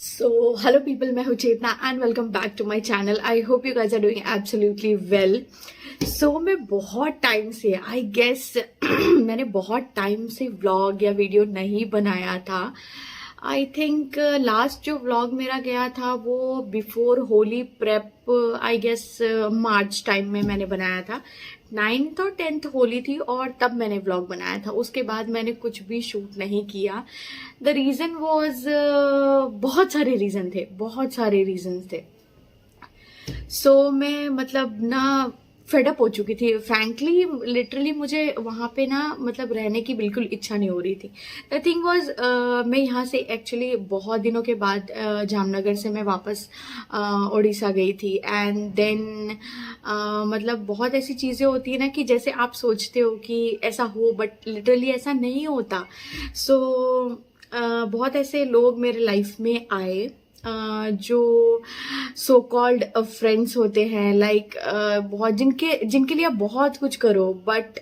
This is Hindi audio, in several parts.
सो हेलो पीपल, मैं हूँ Chetna and welcome back to my channel. I hope you guys are doing absolutely well. मैं बहुत टाइम से आई गेस मैंने बहुत टाइम से व्लॉग या वीडियो नहीं बनाया था। आई थिंक लास्ट जो व्लॉग मेरा गया था वो before Holi prep, I guess March time में मैंने बनाया था। 9th और 10th होली थी और तब मैंने व्लॉग बनाया था। उसके बाद मैंने कुछ भी शूट नहीं किया। द रीज़न वॉज, बहुत सारे रीज़न थे, बहुत सारे रीजन थे। मैं मतलब ना फेडअप हो चुकी थी फ्रैंकली। लिटरली मुझे वहाँ पे ना मतलब रहने की बिल्कुल इच्छा नहीं हो रही थी। द थिंग वॉज, मैं यहाँ से एक्चुअली बहुत दिनों के बाद जामनगर से मैं वापस उड़ीसा गई थी। एंड देन मतलब बहुत ऐसी चीज़ें होती है ना कि जैसे आप सोचते हो कि ऐसा हो, बट लिटरली ऐसा नहीं होता। बहुत ऐसे लोग मेरे लाइफ में आए जो सो कॉल्ड फ्रेंड्स होते हैं, लाइक बहुत जिनके जिनके लिए आप बहुत कुछ करो, बट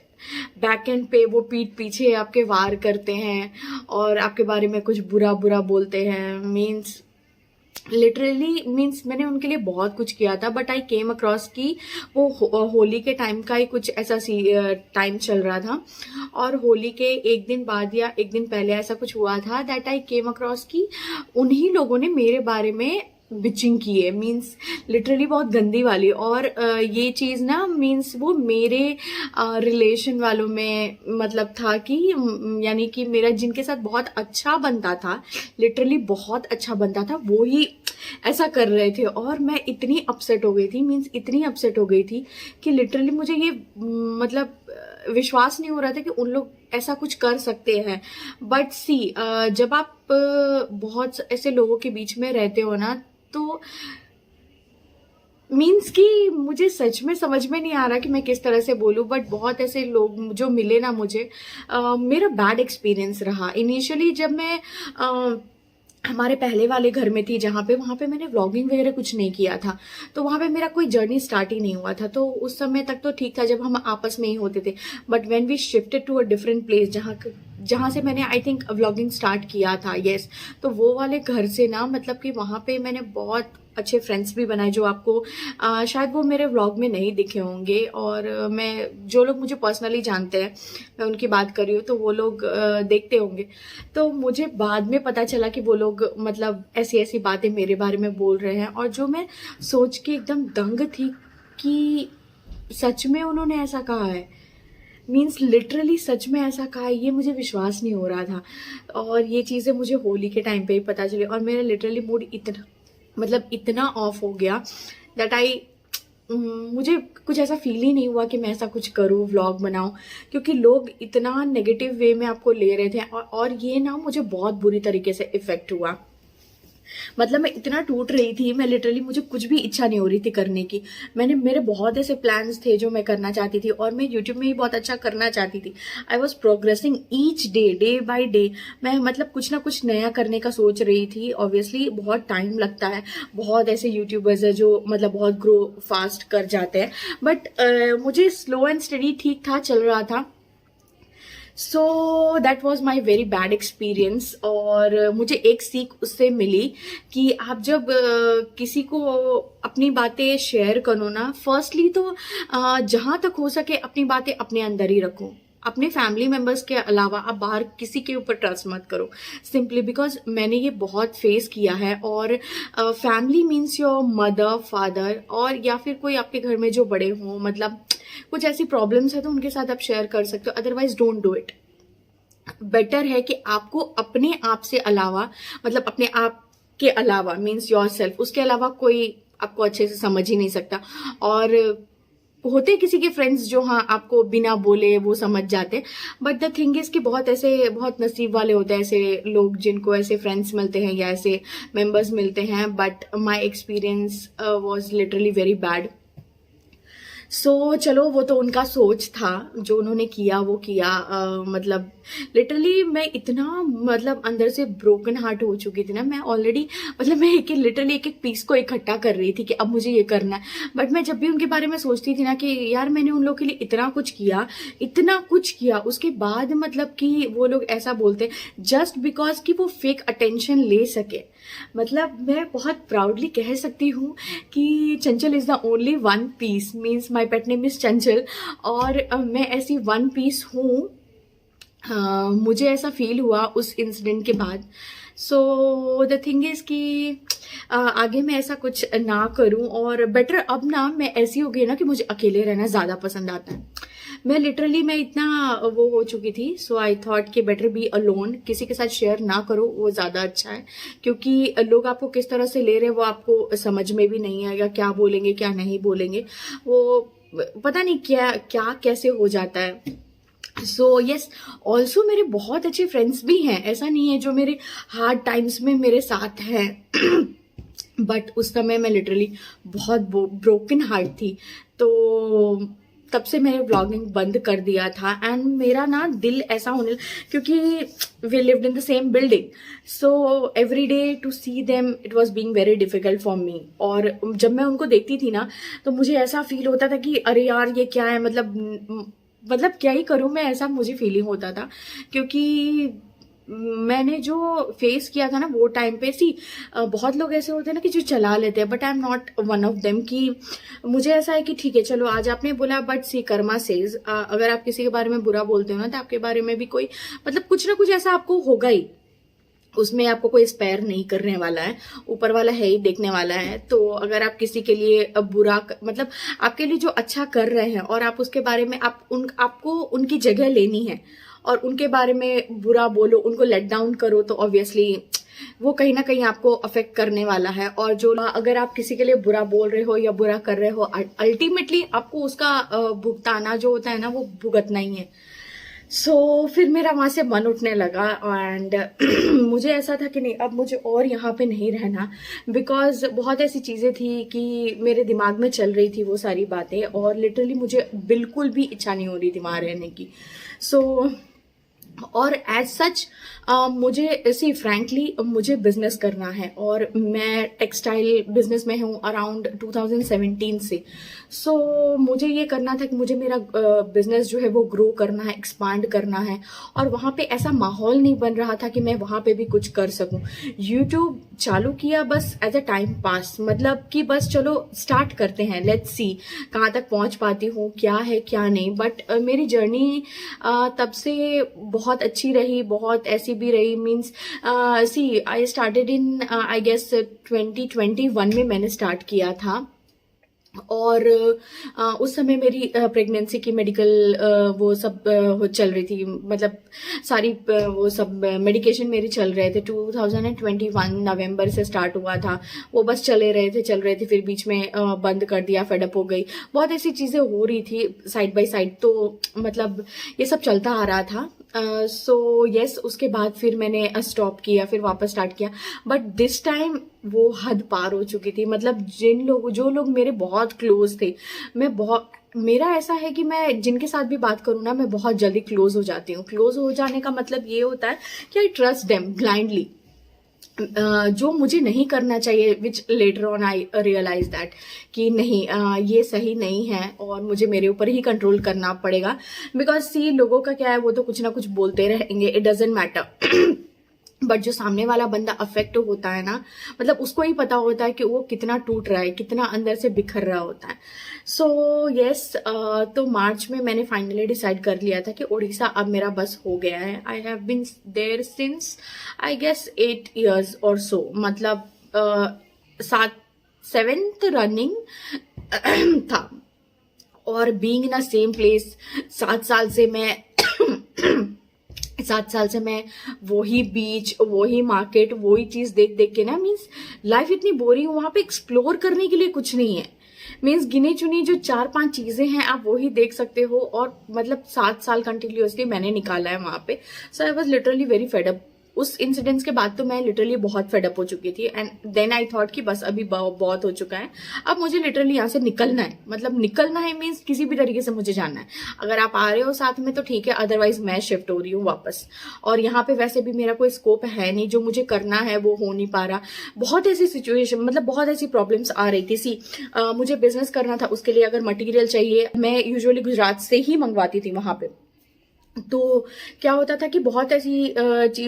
बैक एंड पे वो पीठ पीछे आपके वार करते हैं और आपके बारे में कुछ बुरा बुरा बोलते हैं। मीन्स लिटरली मीन्स मैंने उनके लिए बहुत कुछ किया था, बट आई केम अक्रॉस कि वो होली के टाइम का ही कुछ ऐसा टाइम चल रहा था। और होली के एक दिन बाद या एक दिन पहले ऐसा कुछ हुआ था दैट आई केम अक्रॉस कि उन्हीं लोगों ने मेरे बारे में बिचिंग की है। मीन्स लिटरली बहुत गंदी वाली। और ये चीज़ ना मीन्स वो मेरे रिलेशन वालों में मतलब था कि यानी कि मेरा जिनके साथ बहुत अच्छा बनता था, लिटरली बहुत अच्छा बनता था, वो ही ऐसा कर रहे थे। और मैं इतनी अपसेट हो गई थी, मीन्स इतनी अपसेट हो गई थी कि लिटरली मुझे ये मतलब विश्वास नहीं हो रहा था कि उन लोग ऐसा कुछ कर सकते हैं। बट सी, जब आप बहुत ऐसे लोगों के बीच में रहते हो ना, तो मीन्स कि मुझे सच में समझ में नहीं आ रहा कि मैं किस तरह से बोलूं, बट बहुत ऐसे लोग जो मिले ना मुझे, मेरा बैड एक्सपीरियंस रहा। इनिशियली जब मैं हमारे पहले वाले घर में थी जहाँ पे, वहाँ पे मैंने व्लॉगिंग वगैरह कुछ नहीं किया था, तो वहाँ पे मेरा कोई जर्नी स्टार्ट ही नहीं हुआ था। तो उस समय तक तो ठीक था जब हम आपस में ही होते थे। But when we shifted to a different place जहाँ से मैंने आई थिंक व्लॉगिंग स्टार्ट किया था, यस, तो वो वाले घर से ना मतलब कि वहाँ पे मैंने बहुत अच्छे फ्रेंड्स भी बनाए जो आपको शायद वो मेरे व्लॉग में नहीं दिखे होंगे। और मैं जो लोग मुझे पर्सनली जानते हैं, मैं उनकी बात कर रही हूँ, तो वो लोग देखते होंगे। तो मुझे बाद में पता चला कि वो लोग मतलब ऐसी ऐसी बातें मेरे बारे में बोल रहे हैं, और जो मैं सोच के एकदम दंग थी कि सच में उन्होंने ऐसा कहा है। मीन्स लिटरली सच में ऐसा कहा है, ये मुझे विश्वास नहीं हो रहा था। और ये चीज़ें मुझे होली के टाइम पे ही पता चली, और मेरा लिटरली मूड इतना मतलब इतना ऑफ हो गया दैट मुझे कुछ ऐसा फील ही नहीं हुआ कि मैं ऐसा कुछ करूँ, व्लॉग बनाऊँ, क्योंकि लोग इतना नेगेटिव वे में आपको ले रहे थे। और ये ना मुझे बहुत बुरी तरीके से इफेक्ट हुआ। मतलब मैं इतना टूट रही थी, मैं लिटरली मुझे कुछ भी इच्छा नहीं हो रही थी करने की। मेरे बहुत ऐसे प्लान्स थे जो मैं करना चाहती थी, और मैं यूट्यूब में ही बहुत अच्छा करना चाहती थी। I was progressing each day, day by day. मैं मतलब कुछ ना कुछ नया करने का सोच रही थी। ऑब्वियसली बहुत टाइम लगता है, बहुत ऐसे यूट्यूबर्स है जो मतलब बहुत ग्रो फास्ट कर जाते हैं, बट मुझे स्लो एंड स्टडी ठीक था चल रहा था। So that was my very bad experience. और मुझे एक सीख उससे मिली कि आप जब किसी को अपनी बातें शेयर करो ना, फर्स्टली तो जहाँ तक हो सके अपनी बातें अपने अंदर ही रखो। अपने फैमिली मेंबर्स के अलावा आप बाहर किसी के ऊपर ट्रस्ट मत करो, सिंपली बिकॉज मैंने ये बहुत फेस किया है। और family means your mother, father, और या फिर कोई आपके घर में जो बड़े हों, मतलब कुछ ऐसी प्रॉब्लम्स है तो उनके साथ आप शेयर कर सकते हो, otherwise don't do it. Better है कि आपको अपने आप से अलावा, मतलब अपने आप के अलावा मीन्स योर सेल्फ, उसके अलावा कोई आपको अच्छे से समझ ही नहीं सकता। और होते किसी के फ्रेंड्स जो हाँ आपको बिना बोले वो समझ जाते, बट द थिंग इज कि बहुत ऐसे बहुत नसीब वाले होते हैं ऐसे लोग जिनको ऐसे फ्रेंड्स मिलते हैं या ऐसे मेंबर्स मिलते हैं। But my experience was literally very bad. चलो वो तो उनका सोच था, जो उन्होंने किया वो किया। मतलब लिटरली मैं इतना मतलब अंदर से ब्रोकन हार्ट हो चुकी थी ना, मैं ऑलरेडी मतलब मैं लिटरली एक एक पीस को इकट्ठा कर रही थी कि अब मुझे ये करना है। बट मैं जब भी उनके बारे में सोचती थी ना कि यार मैंने उन लोगों के लिए इतना कुछ किया, इतना कुछ किया, उसके बाद मतलब कि वो लोग ऐसा बोलते जस्ट बिकॉज कि वो फेक अटेंशन ले सके। मतलब मैं बहुत प्राउडली कह सकती हूँ कि Chanchal is the only one piece, means my pet name is Chanchal, और मैं ऐसी वन पीस हूँ। मुझे ऐसा फील हुआ उस इंसिडेंट के बाद। सो द थिंग इज कि आगे मैं ऐसा कुछ ना करूं, और बेटर अब ना मैं ऐसी हो गई ना कि मुझे अकेले रहना ज़्यादा पसंद आता है। मैं इतना वो हो चुकी थी, सो आई थॉट कि बेटर बी अलोन, किसी के साथ शेयर ना करो वो ज़्यादा अच्छा है, क्योंकि लोग आपको किस तरह से ले रहे हैं वो आपको समझ में भी नहीं आएगा, क्या बोलेंगे क्या नहीं बोलेंगे, वो पता नहीं क्या क्या कैसे हो जाता है। सो यस, ऑल्सो मेरे बहुत अच्छे फ्रेंड्स भी हैं, ऐसा नहीं है, जो मेरे हार्ड टाइम्स में मेरे साथ हैं। बट उस समय मैं लिटरली बहुत ब्रोकन हार्ट थी, तो तब से मैंने व्लॉगिंग बंद कर दिया था। एंड मेरा ना दिल ऐसा होने, क्योंकि we lived in the same building, so every day to see them it was being very difficult for me. और जब मैं उनको देखती थी ना तो मुझे ऐसा फील होता था कि अरे यार ये क्या है, मतलब क्या ही करूं मैं, ऐसा मुझे फीलिंग होता था। क्योंकि मैंने जो फेस किया था ना वो टाइम पे, बहुत लोग ऐसे होते हैं ना कि जो चला लेते हैं, but I am not one of them. कि मुझे ऐसा है कि ठीक है चलो आज आपने बोला, बट सी कर्मा सेज, अगर आप किसी के बारे में बुरा बोलते हो ना तो आपके बारे में भी कोई मतलब कुछ ना कुछ ऐसा आपको होगा ही, उसमें आपको कोई स्पेयर नहीं करने वाला है, ऊपर वाला है ही देखने वाला है। तो अगर आप किसी के लिए बुरा मतलब आपके लिए जो अच्छा कर रहे हैं और आप उसके बारे में आपको उनकी जगह लेनी है और उनके बारे में बुरा बोलो, उनको लेट डाउन करो, तो ऑब्वियसली वो कहीं ना कहीं आपको अफेक्ट करने वाला है। और जो अगर आप किसी के लिए बुरा बोल रहे हो या बुरा कर रहे हो, अल्टीमेटली आपको उसका भुगताना जो होता है ना वो भुगतना ही है। फिर मेरा वहां से मन उठने लगा, एंड मुझे ऐसा था कि नहीं अब मुझे और यहाँ पे नहीं रहना, बिकॉज बहुत ऐसी चीज़ें थी कि मेरे दिमाग में चल रही थी वो सारी बातें, और लिटरली मुझे बिल्कुल भी इच्छा नहीं हो रही थी वहाँ रहने की। और एज सच मुझे ऐसी फ्रैंकली मुझे बिजनेस करना है, और मैं टेक्सटाइल बिजनेस में हूँ अराउंड 2017 से। मुझे ये करना था कि मुझे मेरा बिजनेस जो है वो ग्रो करना है, एक्सपांड करना है, और वहाँ पे ऐसा माहौल नहीं बन रहा था कि मैं वहाँ पे भी कुछ कर सकूँ। यूट्यूब चालू किया बस एज अ टाइम पास, मतलब कि बस चलो स्टार्ट करते हैं, लेट्स सी कहाँ तक पहुँच पाती हूँ, क्या है क्या नहीं। बट मेरी जर्नी तब से बहुत अच्छी रही, बहुत ऐसी भी रही। Means see I started in I guess 2021 में मैंने स्टार्ट किया था, और उस समय मेरी प्रेगनेंसी की मेडिकल वो सब चल रही थी, मतलब सारी वो सब मेडिकेशन मेरी चल रहे थे। 2021 नवंबर से स्टार्ट हुआ था, वो बस चल रहे थे, फिर बीच में बंद कर दिया, फेडअप हो गई, बहुत ऐसी चीज़ें हो रही थी साइड बाय साइड, तो मतलब ये सब चलता आ रहा था। यस, उसके बाद फिर मैंने स्टॉप किया, फिर वापस स्टार्ट किया, बट दिस टाइम वो हद पार हो चुकी थी। मतलब जो लोग मेरे बहुत क्लोज थे, मेरा ऐसा है कि मैं जिनके साथ भी बात करूँ ना मैं बहुत जल्दी क्लोज हो जाती हूँ। क्लोज हो जाने का मतलब ये होता है कि आई ट्रस्ट देम ब्लाइंडली, जो मुझे नहीं करना चाहिए, which later on I realize that कि नहीं ये सही नहीं है, और मुझे मेरे ऊपर ही कंट्रोल करना पड़ेगा। बिकॉज सी लोगों का क्या है, वो तो कुछ ना कुछ बोलते रहेंगे, इट डजेंट मैटर, बट जो सामने वाला बंदा अफेक्ट होता है ना, मतलब उसको ही पता होता है कि वो कितना टूट रहा है, कितना अंदर से बिखर रहा होता है। यस, तो मार्च में मैंने फाइनली डिसाइड कर लिया था कि उड़ीसा अब मेरा बस हो गया है। I have been there since I guess 8 years और सो, मतलब 7th रनिंग था, और being in a same place 7 साल से मैं वही बीच, वही मार्केट, वही चीज देख देख के ना, मीन्स लाइफ इतनी बोरिंग, वहां पे एक्सप्लोर करने के लिए कुछ नहीं है। मीन्स गिनी चुनी जो 4-5 चीजें हैं आप वही देख सकते हो, और मतलब 7 साल कंटिन्यूअसली मैंने निकाला है वहां पे। So I was literally very fed up उस इंसिडेंट्स के बाद तो मैं लिटरली बहुत फेडअप हो चुकी थी एंड देन आई थॉट कि बस अभी बहुत हो चुका है, अब मुझे लिटरली यहाँ से निकलना है। मतलब निकलना है मीन्स किसी भी तरीके से मुझे जाना है। अगर आप आ रहे हो साथ में तो ठीक है, अदरवाइज मैं शिफ्ट हो रही हूँ वापस। और यहाँ पे वैसे भी मेरा कोई स्कोप है नहीं, जो मुझे करना है वो हो नहीं पा रहा। बहुत ऐसी सिचुएशन, मतलब बहुत ऐसी प्रॉब्लम्स आ रही थी। मुझे बिजनेस करना था, उसके लिए अगर मटेरियल चाहिए, मैं यूजुअली गुजरात से ही मंगवाती थी वहां पे। तो क्या होता था कि बहुत ऐसी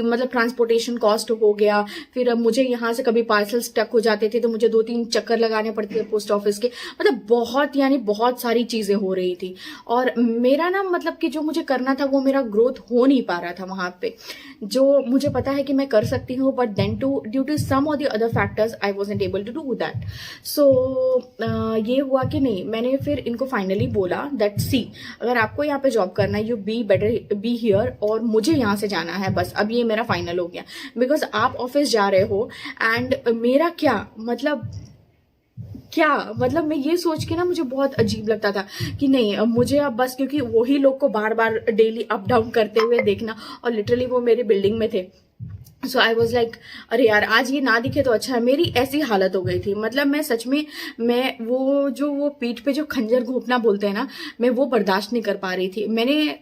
मतलब ट्रांसपोर्टेशन कॉस्ट हो गया, फिर अब मुझे यहाँ से कभी पार्सल स्टक हो जाते थे तो मुझे 2-3 चक्कर लगाने पड़ते थे पोस्ट ऑफिस के। मतलब बहुत, यानी बहुत सारी चीजें हो रही थी और मेरा ना मतलब कि जो मुझे करना था वो मेरा ग्रोथ हो नहीं पा रहा था वहां पे, जो मुझे पता है कि मैं कर सकती हूँ, but then due to some और the other factors I wasn't able to do that. So ये हुआ कि नहीं, मैंने फिर इनको फाइनली बोला दैट सी, अगर आपको यहाँ पे जॉब करना है, you be better be here, और मुझे यहाँ से जाना है बस। अब ये मेरा फाइनल हो गया, बिकॉज आप ऑफिस जा रहे हो एंड मेरा क्या मतलब मैं ये सोच के ना मुझे बहुत अजीब लगता था कि नहीं, अब मुझे अब बस, क्योंकि वही लोग को बार बार डेली अप डाउन करते हुए देखना, और लिटरली वो मेरे बिल्डिंग में थे। सो आई वॉज लाइक अरे यार आज ये ना दिखे तो अच्छा है। मेरी ऐसी हालत हो गई थी, मतलब मैं सच में, मैं वो पीठ पे जो खंजर घोंपना बोलते हैं ना, मैं वो बर्दाश्त नहीं कर पा रही थी। मैंने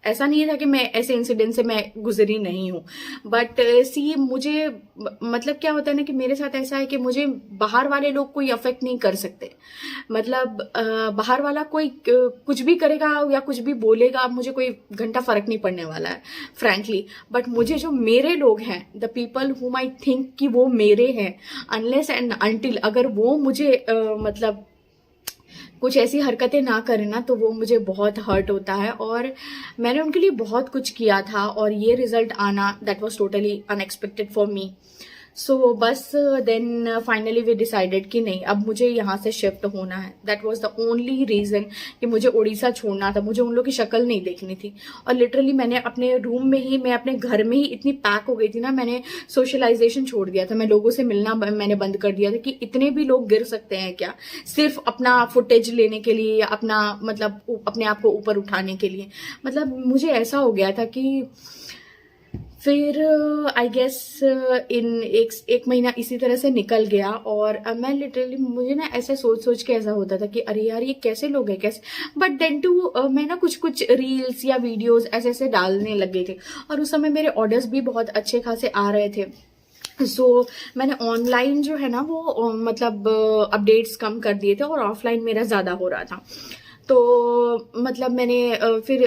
ऐसा नहीं था कि मैं ऐसे इंसिडेंट से मैं गुजरी नहीं हूँ, बट सी मुझे मतलब क्या होता है ना कि मेरे साथ ऐसा है कि मुझे बाहर वाले लोग कोई अफेक्ट नहीं कर सकते। मतलब बाहर वाला कोई कुछ भी करेगा या कुछ भी बोलेगा, मुझे कोई घंटा फर्क नहीं पड़ने वाला है फ्रैंकली। बट मुझे जो मेरे लोग हैं, the people whom I think कि वो मेरे हैं, अनलेस एंड अनटिल अगर वो मुझे मतलब कुछ ऐसी हरकतें ना करें ना, तो वो मुझे बहुत हर्ट होता है। और मैंने उनके लिए बहुत कुछ किया था और ये रिजल्ट आना, that was totally unexpected for me. So बस देन फाइनली वी डिसाइडेड कि नहीं, अब मुझे यहाँ से शिफ्ट होना है। That was the only reason कि मुझे उड़ीसा छोड़ना था, मुझे उन लोग की शक्ल नहीं देखनी थी। और लिटरली मैंने अपने रूम में ही, मैं अपने घर में ही इतनी पैक हो गई थी ना, मैंने सोशलाइजेशन छोड़ दिया था, मैं लोगों से मिलना मैंने बंद कर दिया था कि इतने भी लोग गिर सकते हैं क्या, सिर्फ अपना फुटेज लेने के लिए या अपना मतलब अपने आप को ऊपर उठाने के लिए। मतलब मुझे ऐसा हो गया था कि फिर आई गेस इन एक महीना इसी तरह से निकल गया। और मैं लिटरली, मुझे ना ऐसे सोच के ऐसा होता था कि अरे यार ये कैसे लोग हैं, कैसे। बट देन मैं ना कुछ रील्स या वीडियोस ऐसे ऐसे डालने लग गए थे, और उस समय मेरे ऑर्डर्स भी बहुत अच्छे खासे आ रहे थे। मैंने ऑनलाइन जो है ना वो मतलब अपडेट्स कम कर दिए थे और ऑफलाइन मेरा ज़्यादा हो रहा था। तो मतलब मैंने फिर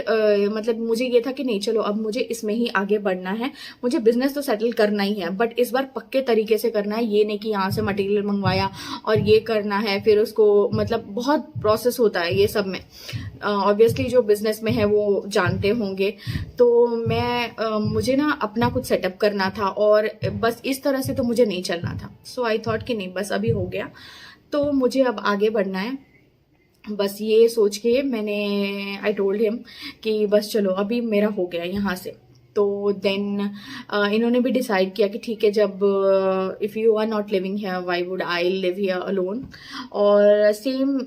मतलब मुझे ये था कि नहीं चलो अब मुझे इसमें ही आगे बढ़ना है, मुझे बिजनेस तो सेटल करना ही है, बट इस बार पक्के तरीके से करना है। ये नहीं कि यहाँ से मटेरियल मंगवाया और ये करना है, फिर उसको मतलब बहुत प्रोसेस होता है ये सब में। ऑब्वियसली जो बिजनेस में है वो जानते होंगे। तो मैं मुझे ना अपना कुछ सेटअप करना था और बस इस तरह से तो मुझे नहीं चलना था। सो आई थॉट कि नहीं बस अभी हो गया, तो मुझे अब आगे बढ़ना है। बस ये सोच के मैंने आई टोल्ड हिम कि बस चलो अभी मेरा हो गया यहाँ से। तो देन इन्होंने भी डिसाइड किया कि ठीक है, जब if you are not living here why would I live here alone. और सेम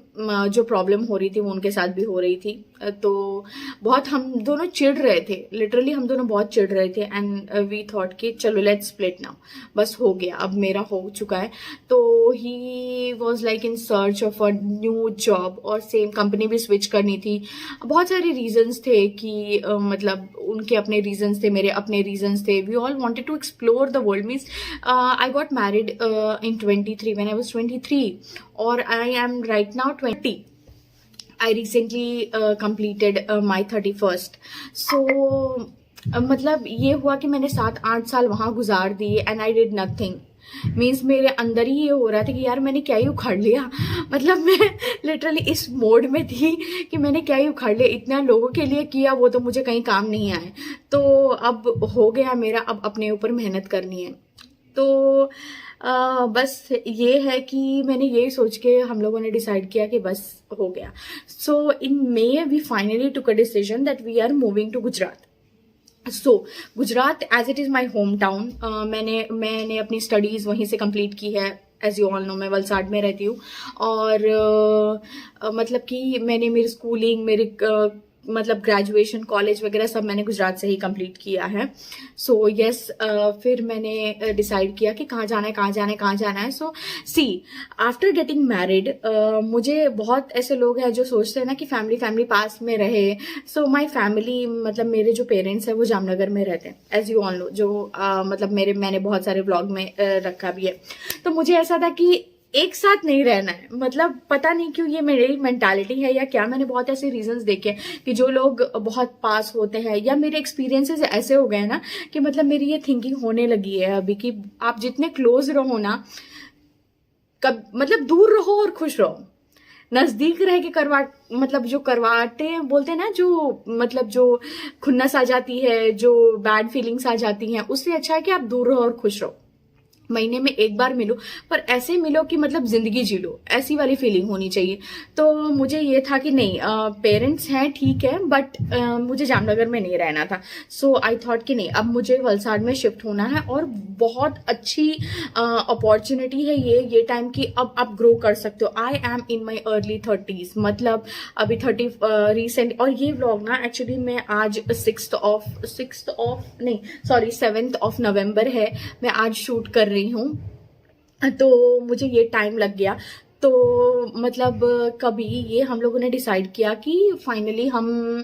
जो प्रॉब्लम हो रही थी वो उनके साथ भी हो रही थी। तो बहुत हम दोनों चिढ़ रहे थे, लिटरली हम दोनों बहुत चिढ़ रहे थे। एंड वी थॉट कि चलो लेट्स स्प्लिट नाउ, बस हो गया, अब मेरा हो चुका है। तो he was like in search of a new job, और सेम कंपनी भी स्विच करनी थी। बहुत सारे रीजंस थे कि मतलब उनके अपने रीजंस थे, मेरे अपने रीजंस थे। We all wanted to explore the world. Means I got married in 23 when I was 23 और I am right now 20. I recently completed my 31st. So मतलब ये हुआ कि मैंने 7-8 साल वहां गुजार दिए and I did nothing. Means मेरे अंदर ही ये हो रहा था कि यार मैंने क्या ही उखाड़ लिया। मतलब मैं लिटरली इस मोड में थी कि मैंने क्या ही उखाड़ लिया, इतना लोगों के लिए किया वो तो मुझे कहीं काम नहीं आए। तो अब हो गया मेरा, अब अपने ऊपर मेहनत करनी है। तो बस ये है कि मैंने यही सोच के हम लोगों ने डिसाइड किया कि बस हो गया। So in May we finally took a decision that we are moving to Gujarat. So Gujarat as it is my home town. मैंने अपनी स्टडीज़ वहीं से कंप्लीट की है। एज यू ऑल नो मैं वलसाड में रहती हूँ और मतलब कि मैंने मेरी स्कूलिंग, मेरी मतलब ग्रेजुएशन कॉलेज वगैरह सब मैंने गुजरात से ही कंप्लीट किया है। सो यस, फिर मैंने डिसाइड किया कि कहाँ जाना है, कहाँ जाना है, कहाँ जाना है। सो सी, आफ्टर गेटिंग मैरिड मुझे बहुत ऐसे लोग हैं जो सोचते हैं ना कि फैमिली फैमिली पास में रहे। सो माई फैमिली, मतलब मेरे जो पेरेंट्स हैं वो जामनगर में रहते हैं, एज यू ऑल नो, जो मतलब मैंने बहुत सारे व्लॉग में रखा भी है। तो मुझे ऐसा था कि एक साथ नहीं रहना है, मतलब पता नहीं क्यों ये मेरी मेंटालिटी है या क्या, मैंने बहुत ऐसे रीजंस देखे कि जो लोग बहुत पास होते हैं, या मेरे एक्सपीरियंसेस ऐसे हो गए ना कि मतलब मेरी ये थिंकिंग होने लगी है अभी कि आप जितने क्लोज रहो ना, कब मतलब दूर रहो और खुश रहो। नजदीक रह के मतलब जो करवाटे बोलते हैं ना, जो मतलब जो खुन्नस आ जाती है, जो बैड फीलिंग्स आ जाती हैं, उससे अच्छा है कि आप दूर रहो और खुश रहो। महीने में एक बार मिलो, पर ऐसे मिलो कि मतलब जिंदगी जी लो, ऐसी वाली फीलिंग होनी चाहिए। तो मुझे ये था कि नहीं, पेरेंट्स हैं ठीक है, बट मुझे जामनगर में नहीं रहना था। सो आई थॉट कि नहीं, अब मुझे वलसाड़ में शिफ्ट होना है, और बहुत अच्छी अपॉर्चुनिटी है ये टाइम की अब आप ग्रो कर सकते हो। I am in my early 30s, मतलब अभी 30 रिसेंट। और ये व्लॉग ना एक्चुअली मैं आज 7th ऑफ नवंबर है, मैं आज शूट कर रही हूँ, तो मुझे ये टाइम लग गया। तो मतलब कभी ये हम लोगों ने डिसाइड किया कि फाइनली हम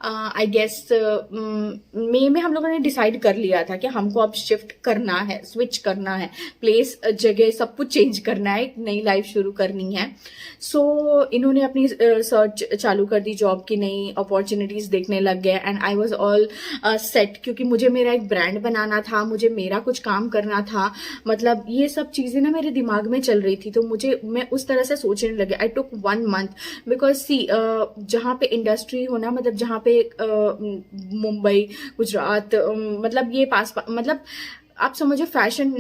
आई गेस मई में हम लोगों ने डिसाइड कर लिया था कि हमको अब शिफ्ट करना है, स्विच करना है, प्लेस जगह सब कुछ चेंज करना है, एक नई लाइफ शुरू करनी है। सो इन्होंने अपनी सर्च चालू कर दी, जॉब की नई अपॉर्चुनिटीज देखने लग गए, and I was all set, क्योंकि मुझे मेरा एक ब्रांड बनाना था, मुझे मेरा कुछ काम करना था, मतलब ये सब चीजें ना मेरे दिमाग में चल रही थी। तो मैं उस तरह से सोचने लगे। आई टुक 1 month बिकॉज सी, जहाँ पे इंडस्ट्री हो ना, मतलब जहाँ पे मुंबई, गुजरात, मतलब ये मतलब आप समझो फैशन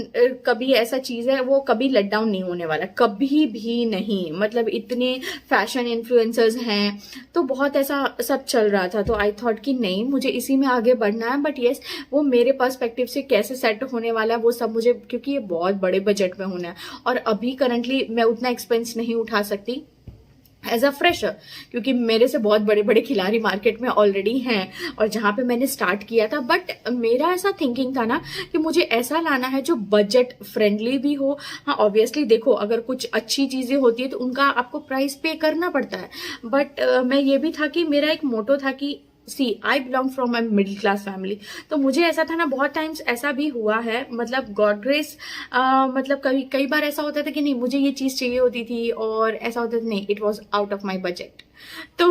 कभी ऐसा चीज है, वो कभी लेट डाउन नहीं होने वाला, कभी भी नहीं। मतलब इतने फैशन इन्फ्लुएंसर्स हैं, तो बहुत ऐसा सब चल रहा था। तो आई थॉट कि नहीं, मुझे इसी में आगे बढ़ना है। बट यस, वो मेरे पर्सपेक्टिव से कैसे सेट होने वाला है वो सब मुझे, क्योंकि ये बहुत बड़े बजट में होना है, और अभी करंटली मैं उतना एक्सपेंस नहीं उठा सकती एज अ फ्रेशर, क्योंकि मेरे से बहुत बड़े बड़े खिलाड़ी मार्केट में ऑलरेडी हैं, और जहां पे मैंने स्टार्ट किया था। बट मेरा ऐसा थिंकिंग था ना कि मुझे ऐसा लाना है जो बजट फ्रेंडली भी हो। हाँ, ऑब्वियसली देखो, अगर कुछ अच्छी चीजें होती है तो उनका आपको प्राइस पे करना पड़ता है। बट मैं ये भी था कि मेरा एक मोटो था कि see, I belong from a middle class family. तो मुझे ऐसा था ना, बहुत टाइम्स ऐसा भी हुआ है, मतलब गॉड ग्रेस, मतलब कई बार ऐसा होता था कि नहीं, मुझे ये चीज चाहिए होती थी, और ऐसा होता था नहीं, it was out of my budget. तो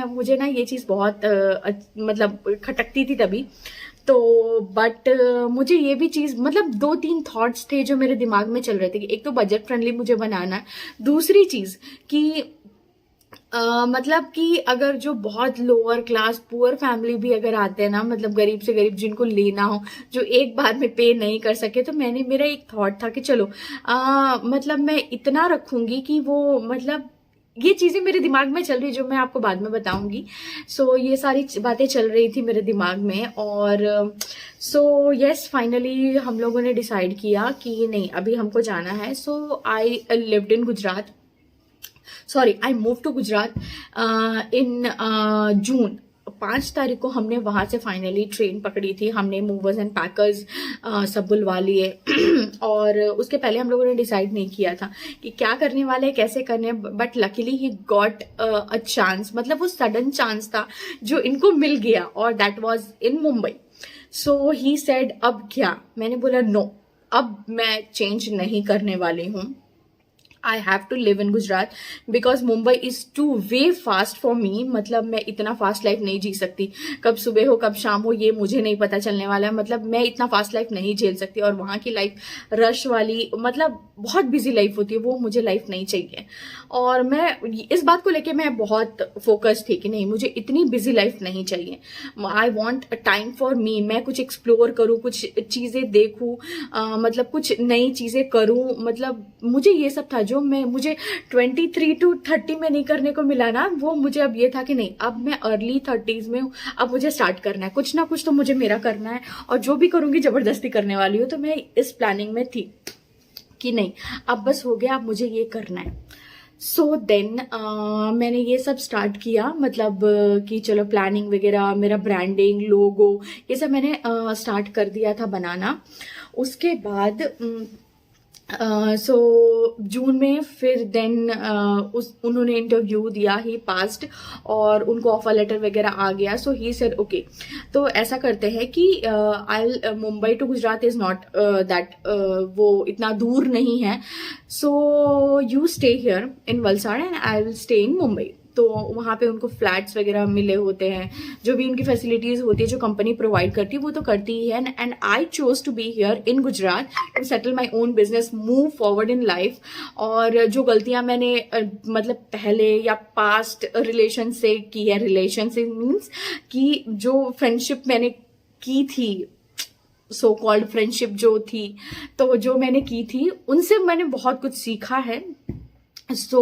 मुझे ना ये चीज बहुत मतलब खटकती थी तभी। तो बट मुझे ये भी चीज, मतलब 2-3 थॉट्स थे जो मेरे दिमाग में चल रहे थे कि एक तो बजट फ्रेंडली मुझे बनाना है, दूसरी चीज कि मतलब कि अगर जो बहुत लोअर क्लास पुअर फैमिली भी अगर आते हैं ना, मतलब गरीब से गरीब जिनको लेना हो, जो एक बार में पे नहीं कर सके, तो मेरा एक थॉट था कि चलो मतलब मैं इतना रखूंगी कि वो, मतलब ये चीजें मेरे दिमाग में चल रही, जो मैं आपको बाद में बताऊंगी। सो ये सारी बातें चल रही थी मेरे दिमाग में, और सो यस, फाइनली हम लोगों ने डिसाइड किया कि नहीं, अभी हमको जाना है। So I lived in Gujarat, I move to Gujarat in June. 5 तारीख को हमने वहां से फाइनली ट्रेन पकड़ी थी, हमने मूवर्स एंड पैकर्स सब बुलवा लिए और उसके पहले हम लोगों ने डिसाइड नहीं किया था कि क्या करने वाले हैं, कैसे करने, but luckily he got a chance, मतलब वो सडन चांस था जो इनको मिल गया, और that was in Mumbai. So he said अब क्या, मैंने बोला नो, अब मैं चेंज नहीं करने वाली हूँ। I have to live in Gujarat because Mumbai is too way fast for me, मतलब मैं इतना फास्ट लाइफ नहीं जी सकती, कब सुबह हो कब शाम हो ये मुझे नहीं पता चलने वाला है, मतलब मैं इतना फास्ट लाइफ नहीं झेल सकती, और वहाँ की लाइफ रश वाली, मतलब बहुत बिजी लाइफ होती है, वो मुझे लाइफ नहीं चाहिए। और मैं इस बात को लेके मैं बहुत फोकस थी कि नहीं, मुझे इतनी बिजी लाइफ नहीं चाहिए, I want time for me, मैं कुछ एक्सप्लोर करूँ, कुछ चीजें देखूँ, मतलब कुछ नई चीजें करूँ, मतलब मुझे ये सब था जो मुझे 23 to 30 में नहीं करने को मिला ना, वो मुझे अब ये था कि नहीं, अब मैं अर्ली 30s में हूँ, अब मुझे स्टार्ट करना है, कुछ ना कुछ तो मुझे मेरा करना है, और जो भी करूंगी जबरदस्ती करने वाली हूँ। तो मैं इस प्लानिंग में थी कि नहीं, अब बस हो गया, अब मुझे ये करना है। सो देन मैंने ये सब स्टार्ट किया, मतलब कि चलो प्लानिंग वगैरह, मेरा ब्रांडिंग, लोगो, ये सब मैंने स्टार्ट कर दिया था बनाना। उसके बाद सो जून में फिर देन उस उन्होंने इंटरव्यू दिया, ही पास्ड, और उनको ऑफर लेटर वगैरह आ गया। सो ही सेड ओके, तो ऐसा करते हैं कि I Mumbai to Gujarat is not that, वो इतना दूर नहीं है, so you stay here in Valsad and I will stay in Mumbai. तो वहाँ पे उनको फ्लैट्स वगैरह मिले होते हैं, जो भी उनकी फैसिलिटीज होती है जो कंपनी प्रोवाइड करती है वो तो करती ही है। And I chose to be here in Gujarat to settle my own business, move forward in life. और जो गलतियां मैंने मतलब पहले या पास्ट रिलेशन से की है, रिलेशन से मीन्स कि जो फ्रेंडशिप मैंने की थी, सो कॉल्ड फ्रेंडशिप जो थी, तो जो मैंने की थी उनसे मैंने बहुत कुछ सीखा है। सो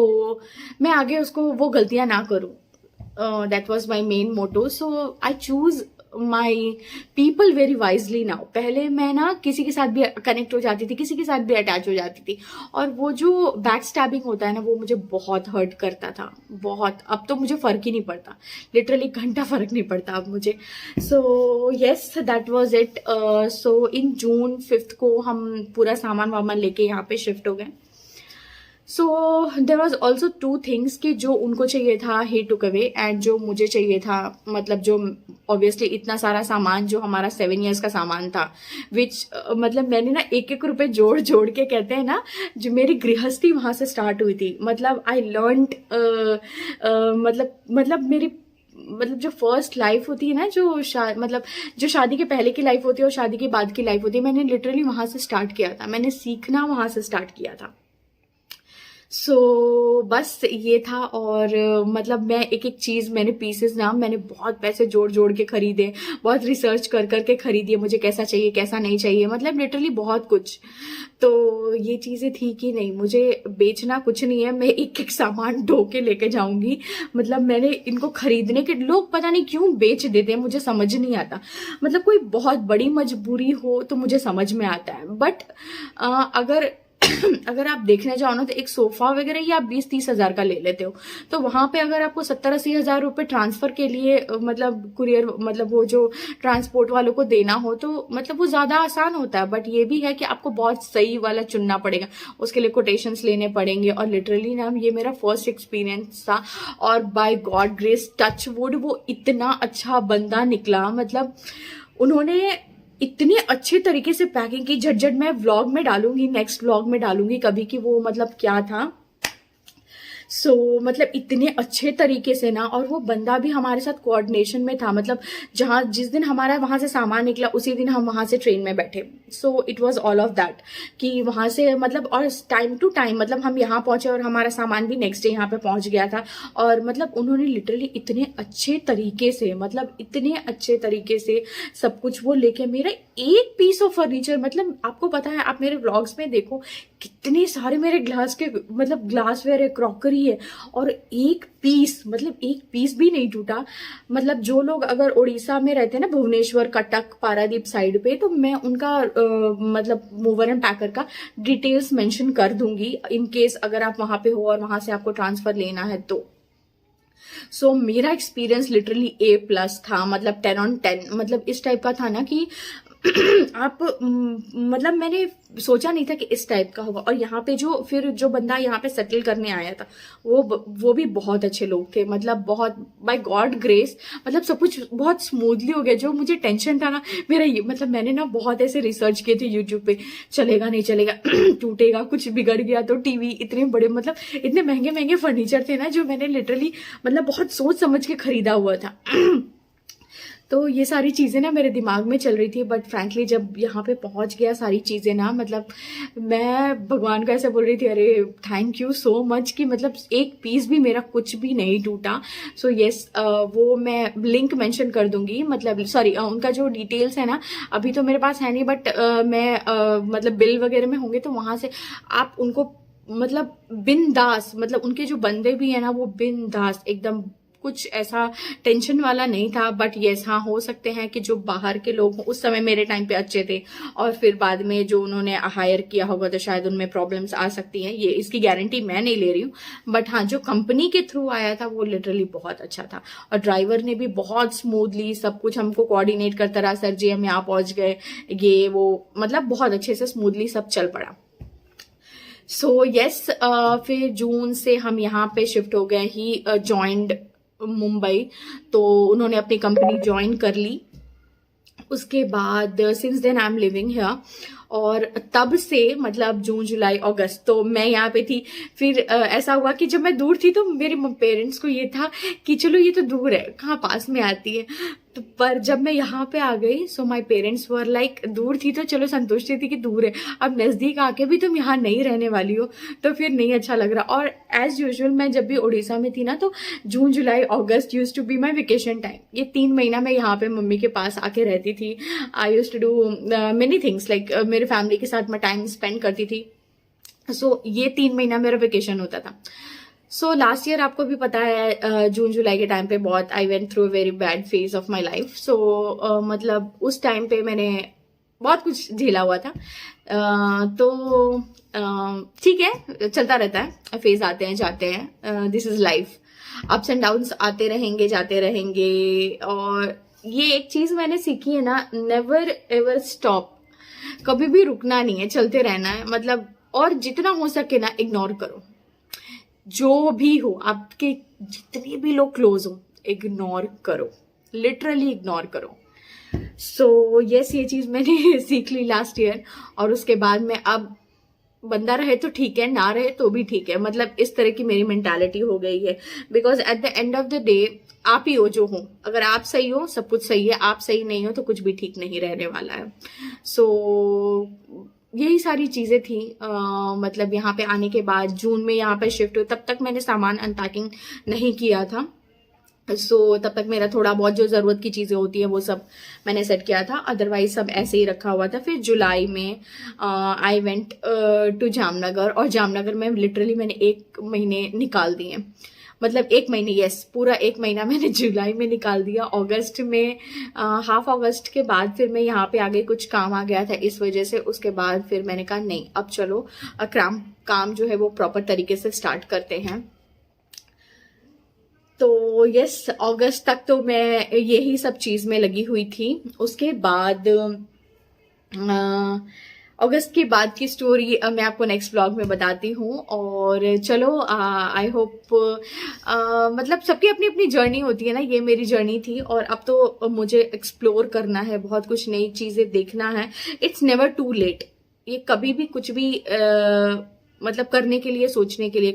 मैं आगे उसको वो गलतियां ना करूं, that was my main motto. So I choose my people very wisely now. पहले मैं ना किसी के साथ भी कनेक्ट हो जाती थी, किसी के साथ भी अटैच हो जाती थी, और वो जो बैक स्टैबिंग होता है ना, वो मुझे बहुत हर्ट करता था, बहुत। अब तो मुझे फर्क ही नहीं पड़ता, लिटरली घंटा फर्क नहीं पड़ता अब मुझे। So yes, that was it. So in June 5 को हम पूरा सामान वामान लेके यहाँ पे शिफ्ट हो गए। सो देर वॉज ऑल्सो 2 थिंग्स कि जो उनको चाहिए था ही टुक अवे, एंड जो मुझे चाहिए था, मतलब जो ऑब्वियसली इतना सारा सामान जो हमारा 7 years का सामान था, विच मतलब मैंने ना एक एक रुपए जोड़ जोड़ के, कहते हैं ना, जो मेरी गृहस्थी वहां से स्टार्ट हुई थी। मतलब आई लर्नड, मतलब मेरी, मतलब जो फर्स्ट लाइफ होती है ना, जो मतलब जो शादी के पहले की लाइफ होती है और शादी के बाद की लाइफ होती है, मैंने लिटरली वहां से स्टार्ट किया था, मैंने सीखना वहां से स्टार्ट किया था। सो बस ये था। और मतलब मैं एक एक चीज, मैंने पीसेस ना, मैंने बहुत पैसे जोड़ जोड़ के खरीदे, बहुत रिसर्च कर करके खरीदी, मुझे कैसा चाहिए कैसा नहीं चाहिए, मतलब लिटरली बहुत कुछ। तो ये चीजें थी कि नहीं, मुझे बेचना कुछ नहीं है, मैं एक एक सामान ढो के लेके जाऊंगी। मतलब मैंने इनको खरीदने के, लोग पता नहीं क्यों बेच देते हैं, मुझे समझ नहीं आता। मतलब कोई बहुत बड़ी मजबूरी हो तो मुझे समझ में आता है, बट अगर अगर आप देखने जाओ ना, तो एक सोफा वगैरह ही आप 20-30 हजार का ले लेते हो, तो वहां पे अगर आपको 70-80 हजार रुपए ट्रांसफर के लिए, मतलब कुरियर, मतलब वो जो ट्रांसपोर्ट वालों को देना हो, तो मतलब वो ज्यादा आसान होता है। बट ये भी है कि आपको बहुत सही वाला चुनना पड़ेगा, उसके लिए कोटेशंस लेने पड़ेंगे। और लिटरली ना, ये मेरा फर्स्ट एक्सपीरियंस था, और by God grace, touch wood, वो इतना अच्छा बंदा निकला। मतलब उन्होंने इतनी अच्छे तरीके से पैकिंग की, झटझट मैं व्लॉग में डालूंगी, नेक्स्ट व्लॉग में डालूंगी कभी, कि वो मतलब क्या था। सो मतलब इतने अच्छे तरीके से ना, और वो बंदा भी हमारे साथ कोऑर्डिनेशन में था। मतलब जहाँ जिस दिन हमारा वहां से सामान निकला, उसी दिन हम वहां से ट्रेन में बैठे। So it was all of that कि वहां से, मतलब, और टाइम टू टाइम, मतलब हम यहाँ पहुंचे और हमारा सामान भी नेक्स्ट डे यहाँ पे पहुंच गया था। और मतलब उन्होंने लिटरली इतने अच्छे तरीके से, मतलब इतने अच्छे तरीके से सब कुछ वो लेके, मेरा एक पीस ऑफ फर्नीचर, मतलब आपको पता है, आप मेरे व्लॉग्स में देखो कितने सारे मेरे ग्लास के, मतलब ग्लासवेयर है, क्रॉकरी है, और एक पीस, मतलब एक पीस भी नहीं टूटा। मतलब जो लोग अगर उड़ीसा में रहते हैं ना, भुवनेश्वर, कटक, पारादीप साइड पे, तो मैं उनका मतलब मूवर एंड पैकर का डिटेल्स मेंशन कर दूंगी, इन केस अगर आप वहां पे हो और वहां से आपको ट्रांसफर लेना है तो। सो मेरा एक्सपीरियंस लिटरली A+ था, मतलब 10 on 10, मतलब इस टाइप का था ना कि आप मतलब मैंने सोचा नहीं था कि इस टाइप का होगा। और यहाँ पे जो फिर जो बंदा यहाँ पे सेटल करने आया था, वो भी बहुत अच्छे लोग थे, मतलब बहुत, बाय गॉड ग्रेस, मतलब सब कुछ बहुत स्मूथली हो गया। जो मुझे टेंशन था ना मेरा, मतलब मैंने ना बहुत ऐसे रिसर्च किए थे यूट्यूब पे, चलेगा नहीं चलेगा, टूटेगा, कुछ बिगड़ गया तो टीवी, इतने बड़े, मतलब इतने महंगे महंगे फर्नीचर थे ना, जो मैंने लिटरली मतलब बहुत सोच समझ के खरीदा हुआ था। तो ये सारी चीज़ें ना मेरे दिमाग में चल रही थी, बट फ्रैंकली जब यहाँ पे पहुँच गया सारी चीज़ें ना, मतलब मैं भगवान को ऐसे बोल रही थी, अरे थैंक यू सो मच, कि मतलब एक पीस भी मेरा कुछ भी नहीं टूटा। सो येस, वो मैं लिंक मेंशन कर दूंगी, मतलब सॉरी, उनका जो डिटेल्स है ना, अभी तो मेरे पास है नहीं, बट मैं मतलब बिल वगैरह में होंगे तो वहाँ से आप उनको, मतलब बिंदास, मतलब उनके जो बंदे भी है ना, वो बिंदास एकदम कुछ ऐसा टेंशन वाला नहीं था। बट येस, हाँ, हो सकते हैं कि जो बाहर के लोग उस समय मेरे टाइम पे अच्छे थे और फिर बाद में जो उन्होंने हायर किया होगा तो शायद उनमें प्रॉब्लम्स आ सकती हैं, ये इसकी गारंटी मैं नहीं ले रही हूँ। बट हाँ, जो कंपनी के थ्रू आया था वो लिटरली बहुत अच्छा था और ड्राइवर ने भी बहुत स्मूथली सब कुछ हमको कोऑर्डिनेट करता रहा, सर जी हम यहाँ पहुंच गए, ये वो, मतलब बहुत अच्छे से स्मूथली सब चल पड़ा। सो यस, फिर जून से हम यहाँ पे शिफ्ट हो गए, ही जॉइंड मुंबई, तो उन्होंने अपनी कंपनी ज्वाइन कर ली। उसके बाद since then I am living here, और तब से मतलब जून जुलाई अगस्त तो मैं यहाँ पे थी। फिर ऐसा हुआ कि जब मैं दूर थी तो मेरे पेरेंट्स को ये था कि चलो ये तो दूर है, कहाँ पास में आती है। तो पर जब मैं यहाँ पे आ गई, so my parents were like, दूर थी तो चलो संतुष्टि थी कि दूर है, अब नज़दीक आके भी तुम यहाँ नहीं रहने वाली हो तो फिर नहीं अच्छा लग रहा। और एज यूजुअल मैं जब भी उड़ीसा में थी ना, तो जून जुलाई अगस्त use to be my vacation time. ये 3 महीना मैं यहाँ पे मम्मी के पास आके रहती थी। I use to do many things, like मेरे फैमिली के साथ मैं टाइम स्पेंड करती थी। सो ये 3 महीना मेरा वेकेशन होता था। सो लास्ट ईयर आपको भी पता है, जून जुलाई के टाइम पे बहुत I went through a very bad phase of my life. So मतलब उस टाइम पे मैंने बहुत कुछ झेला हुआ था। तो ठीक है, चलता रहता है, फेज आते हैं जाते हैं, this is life, ups and downs आते रहेंगे जाते रहेंगे। और ये एक चीज मैंने सीखी है ना, नेवर एवर स्टॉप, कभी भी रुकना नहीं है, चलते रहना है। मतलब और जितना हो सके ना इग्नोर करो, जो भी हो, आपके जितने भी लोग क्लोज हो इग्नोर करो, लिटरली इग्नोर करो। सो यस, ये चीज मैंने सीख ली लास्ट ईयर। और उसके बाद में अब बंदा रहे तो ठीक है, ना रहे तो भी ठीक है, मतलब इस तरह की मेरी मेंटालिटी हो गई है। Because at the end of the day आप ही हो जो हो, अगर आप सही हो सब कुछ सही है, आप सही नहीं हो तो कुछ भी ठीक नहीं रहने वाला है। सो यही सारी चीजें थी। मतलब यहाँ पे आने के बाद जून में यहाँ पे शिफ्ट हुई, तब तक मैंने सामान अनपैकिंग नहीं किया था। तब तक मेरा थोड़ा बहुत जो जरूरत की चीजें होती है वो सब मैंने सेट किया था, अदरवाइज सब ऐसे ही रखा हुआ था। फिर जुलाई में आई वेंट टू जामनगर, और जामनगर में लिटरली मैंने 1 महीने निकाल दिए, मतलब 1 महीने, यस पूरा 1 महीना मैंने जुलाई में निकाल दिया। अगस्त में हाफ अगस्त के बाद फिर मैं यहाँ पे आ गई, कुछ काम आ गया था इस वजह से। उसके बाद फिर मैंने कहा नहीं, अब चलो काम जो है वो प्रॉपर तरीके से स्टार्ट करते हैं। तो यस, अगस्त तक तो मैं यही सब चीज में लगी हुई थी। उसके बाद अगस्त के बाद की स्टोरी मैं आपको नेक्स्ट व्लॉग में बताती हूँ। और चलो, आई होप, मतलब सबकी अपनी अपनी जर्नी होती है ना, ये मेरी जर्नी थी। और अब तो मुझे एक्सप्लोर करना है, बहुत कुछ नई चीजें देखना है। इट्स नेवर टू लेट, ये कभी भी कुछ भी मतलब करने के लिए, सोचने के लिए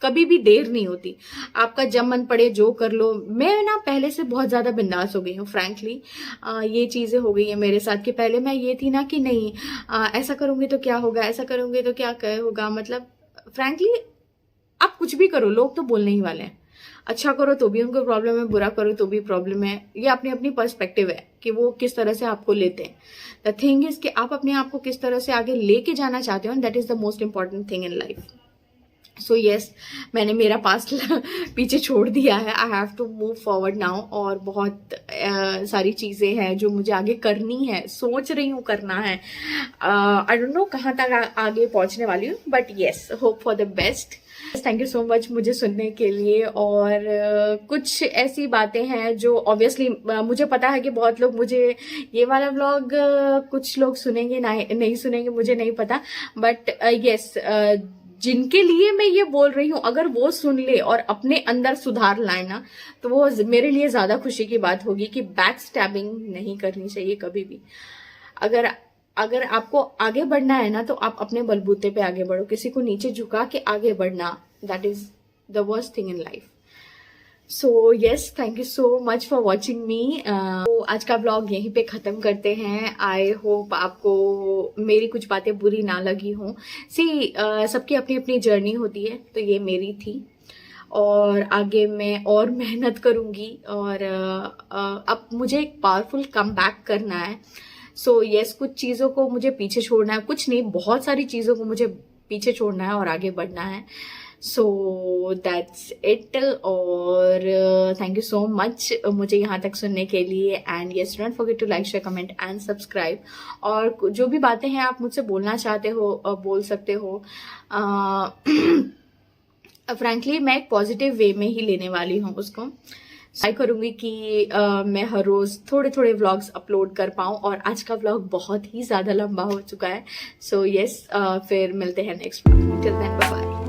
कभी भी देर नहीं होती। आपका जब मन पड़े जो कर लो। मैं ना पहले से बहुत ज्यादा बिंदास हो गई हूँ, फ्रैंकली। ये चीजें हो गई है मेरे साथ कि पहले मैं ये थी ना कि नहीं, ऐसा करूंगी तो क्या होगा, ऐसा करूंगी तो क्या होगा। मतलब फ्रैंकली आप कुछ भी करो, लोग तो बोलने ही वाले हैं। अच्छा करो तो भी उनको प्रॉब्लम है, बुरा करो तो भी प्रॉब्लम है। ये अपनी अपनी पर्सपेक्टिव है कि वो किस तरह से आपको लेते हैं। द थिंग इज कि आप अपने आप को किस तरह से आगे लेके जाना चाहते हो, that is the most important thing in life. So yes, मैंने मेरा पास्ट पीछे छोड़ दिया है, I have to move forward now. और बहुत सारी चीज़ें हैं जो मुझे आगे करनी है, सोच रही हूँ करना है। आई डोंट नो कहाँ तक आगे पहुँचने वाली हूँ, but yes, hope for the best. Thank you so much मुझे सुनने के लिए। और कुछ ऐसी बातें हैं जो ऑब्वियसली मुझे पता है कि बहुत लोग मुझे ये वाला व्लॉग कुछ लोग सुनेंगे, नहीं सुनेंगे, मुझे नहीं पता। बट यस, जिनके लिए मैं ये बोल रही हूँ, अगर वो सुन ले और अपने अंदर सुधार लाए ना, तो वो मेरे लिए ज्यादा खुशी की बात होगी कि बैक स्टैबिंग नहीं करनी चाहिए कभी भी। अगर आपको आगे बढ़ना है ना, तो आप अपने बलबूते पे आगे बढ़ो, किसी को नीचे झुका के आगे बढ़ना, that is the worst thing in life. So yes, thank you so much for watching मी। तो आज का ब्लॉग यहीं पे खत्म करते हैं। आई होप आपको मेरी कुछ बातें बुरी ना लगी हों। सबकी अपनी अपनी जर्नी होती है, तो ये मेरी थी। और आगे मैं और मेहनत करूंगी। और अब मुझे एक पावरफुल कम बैक करना है। सो यस, कुछ चीज़ों को मुझे पीछे छोड़ना है, कुछ नहीं, बहुत सारी चीज़ों को मुझे पीछे छोड़ना है और आगे बढ़ना है। सो दैट्स इट, और थैंक यू सो मच मुझे यहाँ तक सुनने के लिए। And yes, don't forget to like, share, comment and subscribe. और जो भी बातें हैं आप मुझसे बोलना चाहते हो बोल सकते हो। फ्रैंकली मैं एक पॉजिटिव वे में ही लेने वाली हूँ उसको। ट्राई करूंगी कि मैं हर रोज थोड़े थोड़े व्लॉग्स अपलोड कर पाऊँ, और आज का व्लॉग बहुत ही ज्यादा लंबा हो चुका है। सो येस, फिर मिलते हैं next vlog. Till then bye bye.